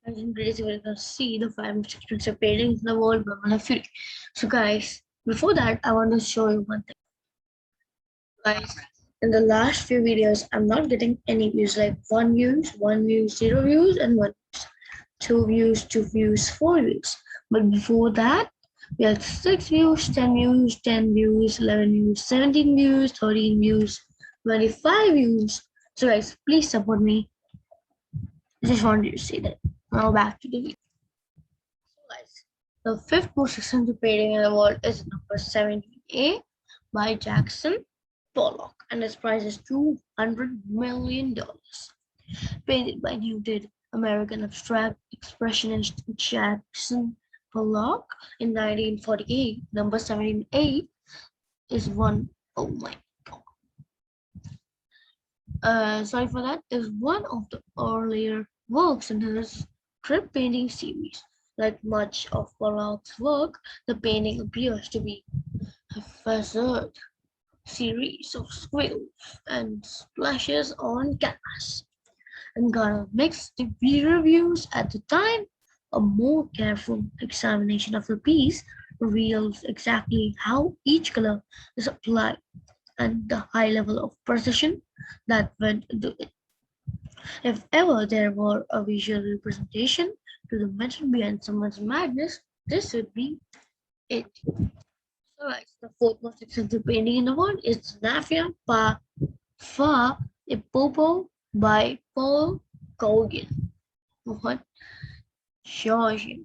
Guys, in today's we're gonna see the five most expensive paintings in the world by Mala Fury. So guys, before that I want to show you one thing. Guys, in the last few videos I'm not getting any views, like one views, zero views, and one two views, two views, four views. But before that we had 6 views, 10 views, 10 views, 11 views, 17 views, 13 views, 25 views. So guys, please support me. I just wanted to say that. Now back to the video. Guys, the fifth most expensive painting in the world is number 17A by Jackson Pollock, and its price is $200 million. Painted by noted American abstract expressionist Jackson Pollock in 1948. Number 17A is one. Oh my god. Sorry for that. Is one of the earlier works in his strip painting series. Like much of Pollock's work, the painting appears to be a haphazard series of squibbles and splashes on canvas, and got mixed reviews at the time. A more careful examination of the piece reveals exactly how each color is applied and the high level of precision that went into it. If ever there were a visual representation to the method behind someone's madness, this would be it. So, guys, the fourth most expensive painting in the world is Nafia Pa Fa Ipopo by Paul Gauguin. What? Georgian.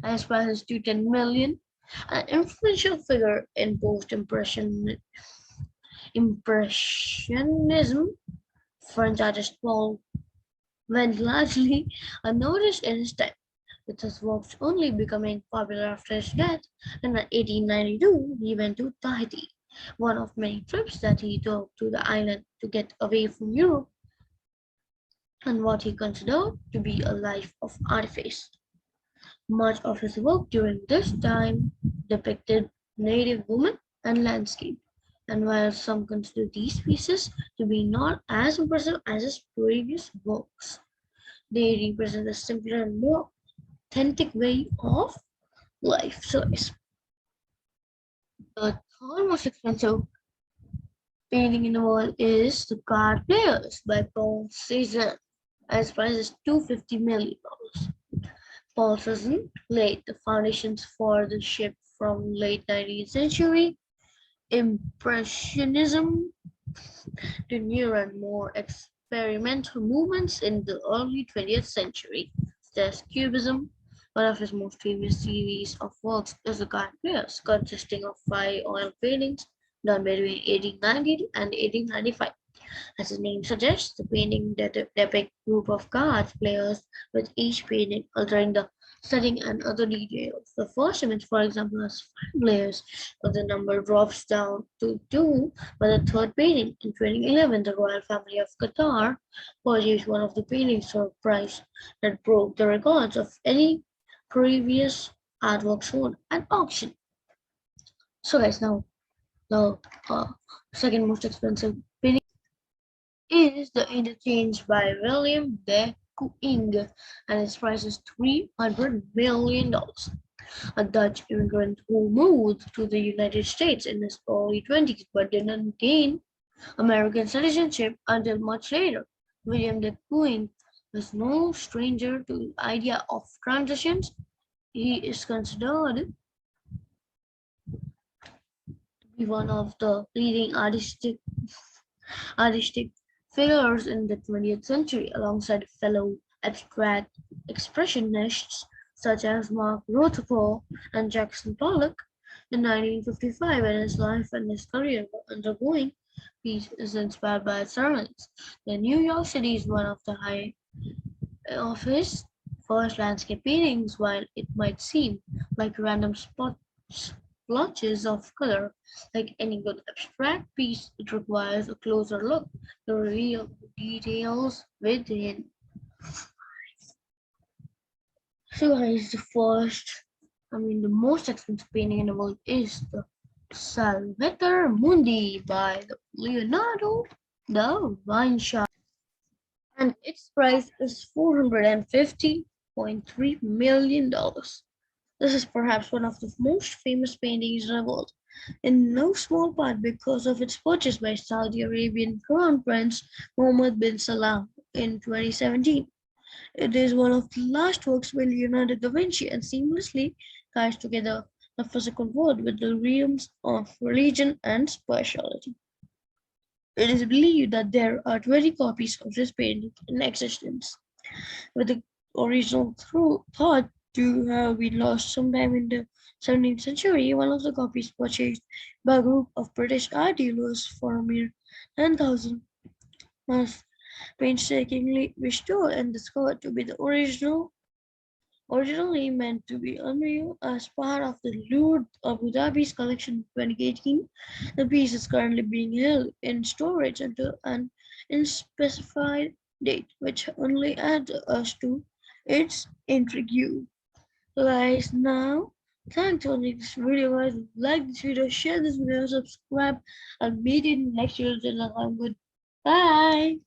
As well as to 10 million. An influential figure in Impressionism, French artist Paul went largely unnoticed in his time, with his works only becoming popular after his death. In 1892, he went to Tahiti, one of many trips that he took to the island to get away from Europe and what he considered to be a life of artifice. Much of his work during this time depicted native women and landscape, and while some consider these pieces to be not as impressive as his previous works, they represent a simpler and more authentic way of life. So the third most expensive painting in the world is The Card Players by Paul Cézanne. Its price is $250 million. Paul Cézanne laid the foundations for the shift from late 19th century Impressionism to newer and more experimental movements in the early 20th century. There's Cubism. One of his most famous series of works is The Card Players, consisting of 5 oil paintings done between 1890 and 1895. As the name suggests, the painting depicts a group of cards players, with each painting altering the setting and other details. The first image, for example, has 5 players, but the number drops down to 2 by the third painting. In 2011, the royal family of Qatar purchased one of the paintings for a price that broke the records of any previous artwork sold at auction. So, guys, now the second most expensive painting is The Interchange by William de Kooning, and its price is $300 million. A Dutch immigrant who moved to the United States in his early 20s but didn't gain American citizenship until much later. William de Kooning was no stranger to the idea of transitions. He is considered to be one of the leading artistic figures in the 20th century, alongside fellow abstract expressionists such as Mark Rothko and Jackson Pollock. In 1955, when his life and his career were undergoing, he is inspired by his surroundings. The New York City is one of the high of his first landscape paintings. While it might seem like random splotches of color, like any good abstract piece, it requires a closer look to reveal details within. So guys, the most expensive painting in the world is the Salvator Mundi by Leonardo da Vinci, and its price is $450 $1.3 million. This is perhaps one of the most famous paintings in the world, in no small part because of its purchase by Saudi Arabian Crown Prince Mohammed bin Salam in 2017. It is one of the last works by Leonardo da Vinci and seamlessly ties together the physical world with the realms of religion and spirituality. It is believed that there are 20 copies of this painting in existence, with the original thought to have been lost sometime in the 17th century. One of the copies purchased by a group of British art dealers for a mere 10,000 was painstakingly restored and discovered to be the originally meant to be unreal as part of the Louvre Abu Dhabi's collection in 2018. The piece is currently being held in storage until an unspecified date, which only adds us to its intrigue. So guys, now thanks for watching this video, guys. Like this video, share this video, subscribe, and meet in next video. Till then, I'm good. Bye.